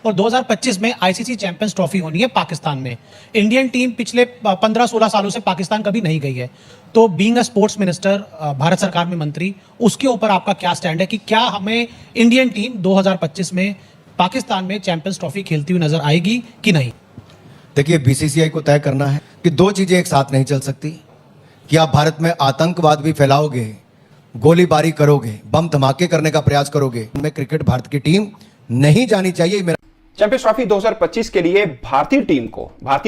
और 2025 में ICC champions trophy होनी है पाकिस्तान में। इंडियन टीम पिछले 15-16 सालों से पाकिस्तान कभी नहीं गई है। तो being a sports minister, Bharat सरकार में मंत्री, उसके ऊपर आपका क्या स्टैंड है कि क्या हमें इंडियन टीम 2025 में पाकिस्तान में चैंपियंस ट्रॉफी खेलती हुई नजर आएगी कि नहीं? देखिए, बीसीसीआई को तय करना है कि दो चीजें एक साथ नहीं चल सकती। कि आप भारत में आतंकवाद भी फैलाओगे, गोलीबारी करोगे, बम धमाके करने का प्रयास करोगे, उनमें क्रिकेट भारत की टीम नहीं जानी चाहिए। मेरा चैंपियंस ट्रॉफी 2025 के लिए भारतीय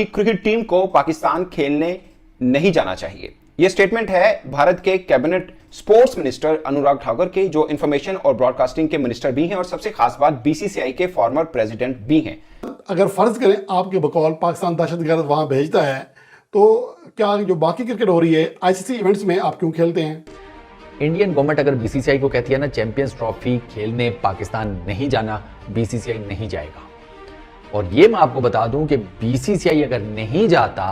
क्रिकेट टीम को पाकिस्तान खेलने नहीं जाना चाहिए। यह स्टेटमेंट है भारत के cabinet sports minister Anurag Thakur के, जो इंफॉर्मेशन और ब्रॉडकास्टिंग के मिनिस्टर भी हैं और सबसे खास बात बीसीसीआई के फॉर्मर प्रेसिडेंट भी हैं। अगर फर्ज करें आपके बकौल पाकिस्तान दहशतगर्द वहां भेजता है, तो क्या जो बाकी क्रिकेट हो रही है आईसीसी इवेंट्स में आप क्यों खेलते हैं? इंडियन गवर्नमेंट अगर बीसीसीआई को कहती है ना चैंपियंस ट्रॉफी खेलने पाकिस्तान नहीं जाना, बीसीसीआई नहीं जाएगा। और ये मैं आपको बता दूं कि बीसीसीआई अगर नहीं जाता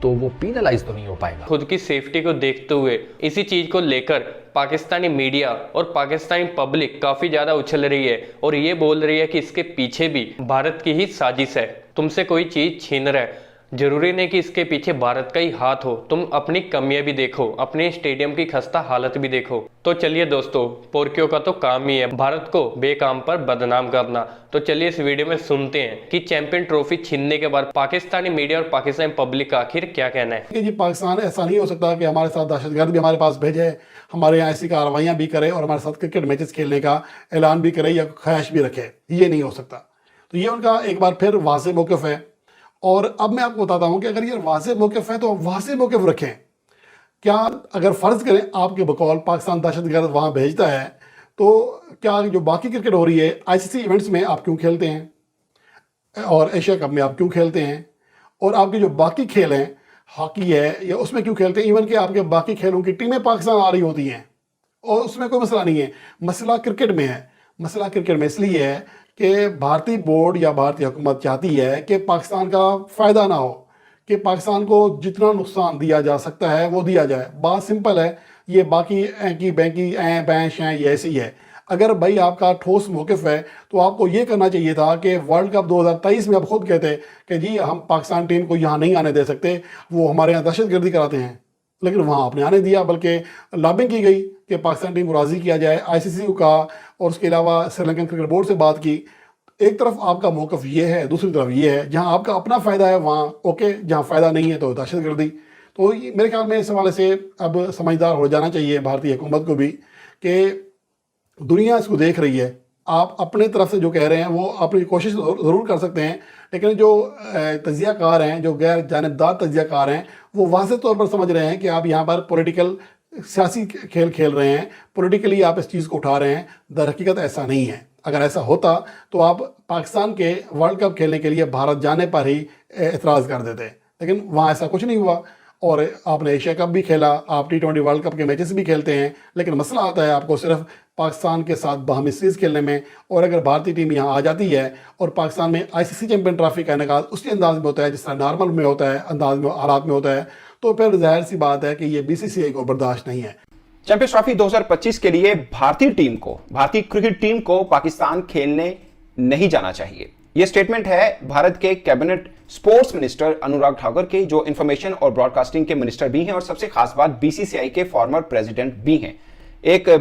तो वो पीनलाइज तो नहीं हो पाएगा। खुद की सेफ्टी को देखते हुए इसी चीज को लेकर पाकिस्तानी मीडिया और पाकिस्तानी पब्लिक काफी ज्यादा उछल रही है और ये बोल रही है कि इसके पीछे भी भारत की ही साजिश है, तुमसे कोई चीज छीन रहा है। जरूरी नहीं कि इसके पीछे भारत का ही हाथ हो, तुम अपनी कमियां भी देखो, अपने स्टेडियम की खस्ता हालत भी देखो। तो चलिए दोस्तों, पोरकियों का तो काम ही है भारत को बेकाम पर बदनाम करना। तो चलिए इस वीडियो में सुनते हैं कि चैंपियन ट्रॉफी छीनने के बाद पाकिस्तानी मीडिया और पाकिस्तानी पब्लिक का आखिर क्या कहना है। जी, पाकिस्तान ऐसा नहीं हो सकता कि हमारे साथ दहशतगर्द भी हमारे पास भेजे, हमारे यहाँ ऐसी कार्रवाइयाँ भी करे और हमारे साथ क्रिकेट मैचेस खेलने का ऐलान भी करे या ख्वाहिश भी रखे। ये नहीं हो सकता। तो ये उनका एक बार फिर वाज़े मौक़िफ़ है। और अब मैं आपको बताता हूं कि अगर ये वाज़े मौक़िफ़ है तो वाज़े मौक़िफ़ रखें। क्या अगर फ़र्ज़ करें आपके बकौल पाकिस्तान दहशतगर्द वहां भेजता है, तो क्या जो बाकी क्रिकेट हो रही है आईसीसी इवेंट्स में आप क्यों खेलते हैं और एशिया कप में आप क्यों खेलते हैं, और आपके जो बाकी खेल हैं हॉकी है या उसमें क्यों खेलते हैं? इवन कि आपके बाकी खेलों की टीमें पाकिस्तान आ रही होती हैं और उसमें कोई मसला नहीं है। मसला क्रिकेट में है। मसला क्रिकेट में इसलिए है कि भारतीय बोर्ड या भारतीय हुकूमत चाहती है कि पाकिस्तान का फ़ायदा ना हो, कि पाकिस्तान को जितना नुकसान दिया जा सकता है वो दिया जाए। बात सिंपल है। ये बाकी ऐंकी बैंकी बैंश हैं, ये ऐसी है। अगर भाई आपका ठोस मौक़िफ़ है तो आपको ये करना चाहिए था कि वर्ल्ड कप 2023 में आप खुद कहते कि जी हम पाकिस्तान टीम को यहाँ नहीं आने दे सकते, वो हमारे यहाँ दहशतगर्दी कराते हैं। लेकिन वहाँ आपने आने दिया, बल्कि लॉबिंग की गई कि पाकिस्तान टीम को राज़ी किया जाए, आईसीसी को कहा और उसके अलावा श्रीलंकन क्रिकेट बोर्ड से बात की। एक तरफ आपका मौक़िफ़ ये है, दूसरी तरफ ये है। जहाँ आपका अपना फ़ायदा है वहाँ ओके, जहाँ फ़ायदा नहीं है तो दहशतगर्दी। तो मेरे ख्याल में इस हवाले से अब समझदार हो जाना चाहिए भारतीय हुकूमत को भी कि दुनिया इसको देख रही है। आप अपने तरफ से जो कह रहे हैं वो अपनी कोशिश ज़रूर कर सकते हैं, लेकिन जो तजियाकार हैं, जो गैर जानिबदार तजियाकार हैं, वो वाज़ेह तौर पर समझ रहे हैं कि आप यहाँ पर पॉलिटिकल सियासी खेल खेल रहे हैं, पॉलिटिकली आप इस चीज़ को उठा रहे हैं। दर हकीकत ऐसा नहीं है। अगर ऐसा होता तो आप पाकिस्तान के वर्ल्ड कप खेलने के लिए भारत जाने पर ही एतराज़ कर देते, लेकिन वहाँ ऐसा कुछ नहीं हुआ। और आपने एशिया कप भी खेला, आप T20 वर्ल्ड कप के मैचेस भी खेलते हैं, लेकिन मसला आता है आपको सिर्फ पाकिस्तान के साथ बाहमी सीरीज़ खेलने में। और अगर भारतीय टीम यहाँ आ जाती है और पाकिस्तान में आईसीसी चैंपियन ट्रॉफी का इनेकाद उसी अंदाज में होता है जिस तरह नॉर्मल में होता है, अंदाज में हालात में होता है, तो फिर जाहिर सी बात है कि ये बीसीसीआई को बर्दाश्त नहीं है। चैंपियंस ट्रॉफी 2025 के लिए भारतीय क्रिकेट टीम को पाकिस्तान खेलने नहीं जाना चाहिए। यह स्टेटमेंट है भारत के cabinet sports minister Anurag Thakur के, जो इंफॉर्मेशन और ब्रॉडकास्टिंग के मिनिस्टर भी हैं और सबसे खास बात बीसीसीआई के फॉर्मर प्रेसिडेंट भी हैं।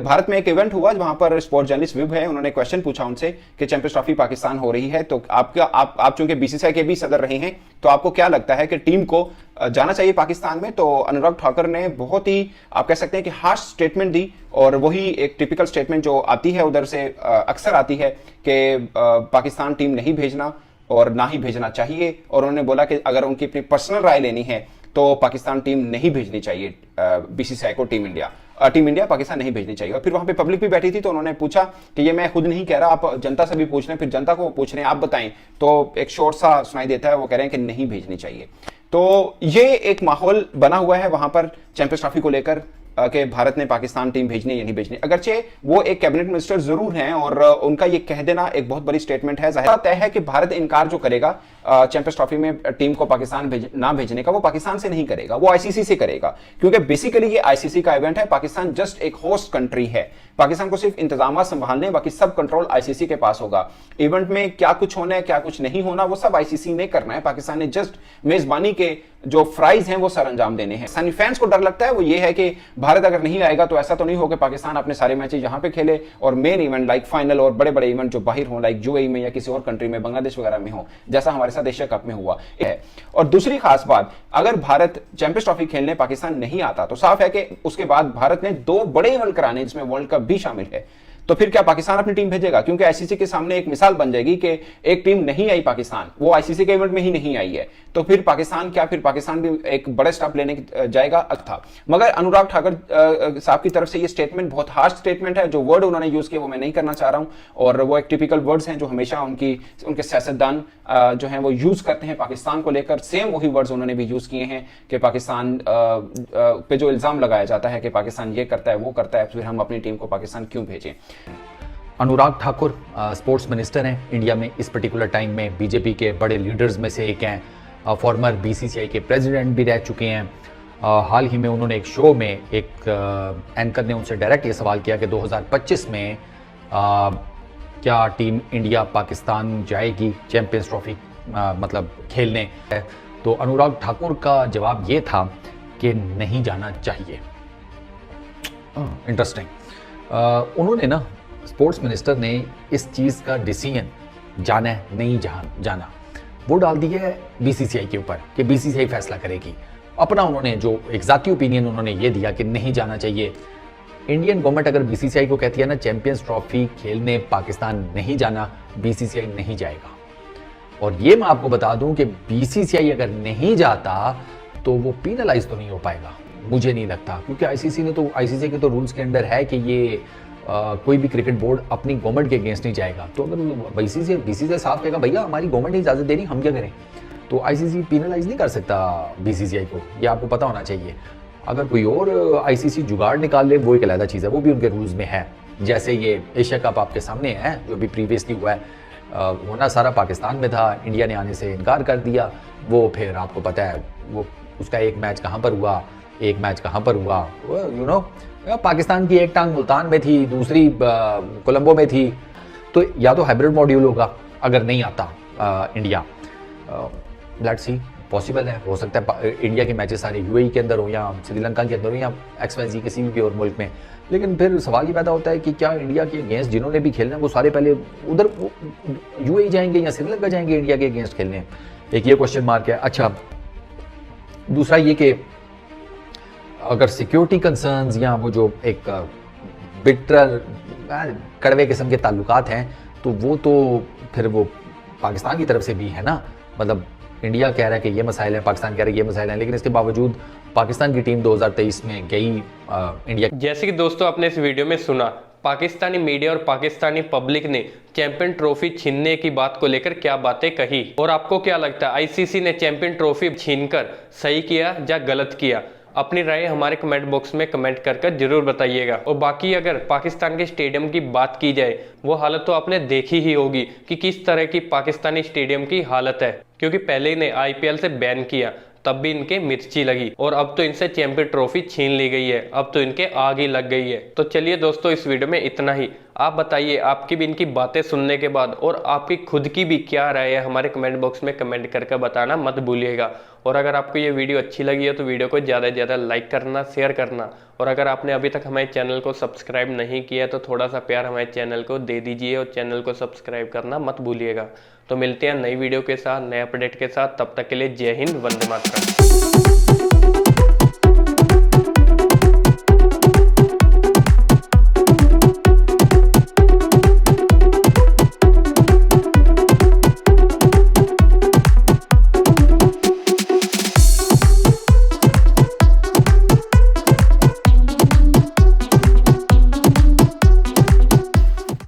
भारत में एक इवेंट हुआ वहां पर स्पोर्ट्स जर्नलिस्ट विभ है, उन्होंने क्वेश्चन पूछा उनसे कि चैंपियंस ट्रॉफी पाकिस्तान हो रही है, तो आप चूंकि बीसीसीआई के भी सदर रहे हैं, तो आपको क्या लगता है कि टीम को जाना चाहिए पाकिस्तान में? तो अनुराग ठाकुर ने बहुत ही आप कह सकते हैं कि हार्श स्टेटमेंट दी, और वही एक टिपिकल स्टेटमेंट जो आती है उधर से अक्सर आती है कि पाकिस्तान टीम नहीं भेजना और ना ही भेजना चाहिए। और उन्होंने बोला कि अगर उनकी अपनी पर्सनल राय लेनी है तो पाकिस्तान टीम नहीं भेजनी चाहिए, बीसीसीआई को टीम इंडिया पाकिस्तान नहीं भेजनी चाहिए। और फिर वहां पे पब्लिक भी बैठी थी, तो उन्होंने पूछा कि ये मैं खुद नहीं कह रहा, आप जनता से भी पूछ रहे हैं, फिर जनता को पूछ रहे हैं, आप बताएं। तो एक शॉर्ट सा सुनाई देता है, वो कह रहे हैं कि नहीं भेजनी चाहिए। तो ये एक माहौल बना हुआ है वहां पर चैंपियंस ट्रॉफी को लेकर कि भारत ने पाकिस्तान टीम भेजनी या नहीं भेजनी। अगरचे वो एक कैबिनेट मिनिस्टर जरूर हैं और उनका ये कह देना एक बहुत बड़ी स्टेटमेंट है। जाहिर बात है कि भारत इनकार जो करेगा चैंपियंस ट्रॉफी में टीम को पाकिस्तान ना भेजने का, वो पाकिस्तान से नहीं करेगा, वो आईसीसी से करेगा, क्योंकि बेसिकली ये आईसीसी का इवेंट है। पाकिस्तान जस्ट एक होस्ट कंट्री है। पाकिस्तान को सिर्फ इंतजाम संभालने, बाकी सब कंट्रोल आईसीसी के पास होगा। इवेंट में क्या कुछ होना है, क्या कुछ नहीं होना, वो सब आईसीसी ने करना है। पाकिस्तान ने जस्ट मेजबानी के जो फ्राइज हैं वो सर अंजाम देने हैं। पाकिस्तानी फैंस को डर लगता है वो ये है कि भारत अगर नहीं आएगा तो ऐसा तो नहीं हो कि पाकिस्तान अपने सारे मैचेस यहां पे खेले और मेन इवेंट लाइक फाइनल और बड़े बड़े इवेंट जो बाहर हो, लाइक यूएई में या किसी और कंट्री में, बांग्लादेश वगैरह में हो, जैसा हमारे साथ एशिया कप में हुआ है। और दूसरी खास बात, अगर भारत चैंपियंस ट्रॉफी खेलने पाकिस्तान नहीं आता तो साफ है कि उसके बाद भारत ने 2 बड़े इवेंट कराने जिसमें वर्ल्ड कप भी शामिल है। तो फिर क्या पाकिस्तान अपनी टीम भेजेगा? क्योंकि आईसीसी के सामने एक मिसाल बन जाएगी कि एक टीम नहीं आई पाकिस्तान, वो आईसीसी के इवेंट में ही नहीं आई है, तो फिर पाकिस्तान क्या, फिर पाकिस्तान भी एक बड़े स्टेप लेने जाएगा था। मगर अनुराग ठाकुर साहब की तरफ से ये स्टेटमेंट बहुत हार्श स्टेटमेंट है। जो वर्ड उन्होंने यूज किए वो मैं नहीं करना चाह रहा हूं, और वो एक टिपिकल वर्ड्स हैं जो हमेशा उनके सियासतदान जो हैं वो यूज करते हैं पाकिस्तान को लेकर। सेम वही वर्ड्स उन्होंने भी यूज किए हैं कि पाकिस्तान पे जो इल्जाम लगाया जाता है कि पाकिस्तान ये करता है वो करता है, फिर हम अपनी टीम को पाकिस्तान क्यों भेजें। अनुराग ठाकुर स्पोर्ट्स मिनिस्टर हैं इंडिया में इस पर्टिकुलर टाइम में, बीजेपी के बड़े लीडर्स में से एक हैं, फॉर्मर बीसीसीआई के प्रेसिडेंट भी रह चुके हैं। हाल ही में उन्होंने एक शो में एक एंकर ने उनसे डायरेक्ट ये सवाल किया कि 2025 में क्या टीम इंडिया पाकिस्तान जाएगी चैंपियंस ट्रॉफी मतलब खेलने। तो अनुराग ठाकुर का जवाब ये था कि नहीं जाना चाहिए। इंटरेस्टिंग। उन्होंने ना, स्पोर्ट्स मिनिस्टर ने इस चीज़ का डिसीजन जाना है नहीं जाना वो डाल दिया है बीसीसीआई के ऊपर कि बीसीसीआई फैसला करेगी। अपना उन्होंने जो एक ज़ाती ओपिनियन उन्होंने ये दिया कि नहीं जाना चाहिए। इंडियन गवर्नमेंट अगर बीसीसीआई को कहती है ना चैंपियंस ट्रॉफी खेलने पाकिस्तान नहीं जाना, बीसीसीआई नहीं जाएगा। और ये मैं आपको बता दूं कि बीसीसीआई अगर नहीं जाता तो वो पीनलाइज तो नहीं हो पाएगा, मुझे नहीं लगता, क्योंकि आईसीसी के तो रूल्स के अंदर है कि ये कोई भी क्रिकेट बोर्ड अपनी गवर्नमेंट के अगेंस्ट नहीं जाएगा। तो अगर बीसीसीआई साफ कहेगा भैया हमारी गवर्नमेंट इजाजत दे रही, हम क्या करें, तो आईसीसी पीनलाइज नहीं कर सकता बीसीसीआई को, ये आपको पता होना चाहिए। अगर कोई और आईसीसी जुगाड़ निकाल ले वो एक अलग चीज़ है, वो भी उनके रूल्स में है। जैसे ये एशिया कप आपके सामने है जो भी प्रीवियसली हुआ है, होना सारा पाकिस्तान में था, इंडिया ने आने से इनकार कर दिया। वो फिर आपको पता है वो उसका एक मैच कहाँ पर हुआ, एक मैच कहाँ पर हुआ, यू नो, पाकिस्तान की एक टांग मुल्तान में थी, दूसरी कोलंबो में थी। तो या तो हाइब्रिड मॉड्यूल होगा अगर नहीं आता इंडिया, लेट्स सी, पॉसिबल है, हो सकता है इंडिया के मैचेस सारे यूएई के अंदर हो या श्रीलंका के अंदर हो या XYZ किसी भी और मुल्क में। लेकिन फिर सवाल ये पैदा होता है कि क्या इंडिया के अगेंस्ट जिन्होंने भी खेलना है वो सारे पहले उधर यूएई जाएंगे या श्रीलंका जाएंगे इंडिया के अगेंस्ट खेलने, एक ये क्वेश्चन मार्क है। अच्छा, दूसरा ये कि अगर सिक्योरिटी कंसर्न्स या वो जो एक बिटर कड़वे किस्म के ताल्लुकात हैं तो वो तो फिर वो पाकिस्तान की तरफ से भी है ना, मतलब इंडिया कह रहा है कि ये मसाइल है, पाकिस्तान कह रहा है ये मसाइल है, लेकिन इसके बावजूद पाकिस्तान की टीम 2023 में गई इंडिया। जैसे कि दोस्तों आपने इस वीडियो में सुना, पाकिस्तानी मीडिया और पाकिस्तानी पब्लिक ने चैंपियन ट्रॉफी छीनने की बात को लेकर क्या बातें कही, और आपको क्या लगता है आईसीसी ने चैंपियन ट्रॉफी छीनकर सही किया या गलत किया? अपनी राय हमारे कमेंट बॉक्स में कमेंट कर जरूर बताइएगा। और बाकी अगर पाकिस्तान के स्टेडियम की बात की जाए, वो हालत तो आपने देखी ही होगी कि किस तरह की पाकिस्तानी स्टेडियम की हालत है, क्योंकि पहले ने आईपीएल से बैन किया तब भी इनके मिर्ची लगी, और अब तो इनसे चैंपियन ट्रॉफी छीन ली गई है, अब तो इनके आग ही लग गई है। तो चलिए दोस्तों, इस वीडियो में इतना ही। आप बताइए आपकी भी इनकी बातें सुनने के बाद, और आपकी खुद की भी क्या राय है, हमारे कमेंट बॉक्स में कमेंट करके बताना मत भूलिएगा। और अगर आपको ये वीडियो अच्छी लगी है तो वीडियो को ज़्यादा से ज़्यादा लाइक करना, शेयर करना, और अगर आपने अभी तक हमारे चैनल को सब्सक्राइब नहीं किया तो थोड़ा सा प्यार हमारे चैनल को दे दीजिए और चैनल को सब्सक्राइब करना मत भूलिएगा। तो मिलते हैं नई वीडियो के साथ, नए अपडेट के साथ, तब तक के लिए जय हिंद, वंदे मातरम।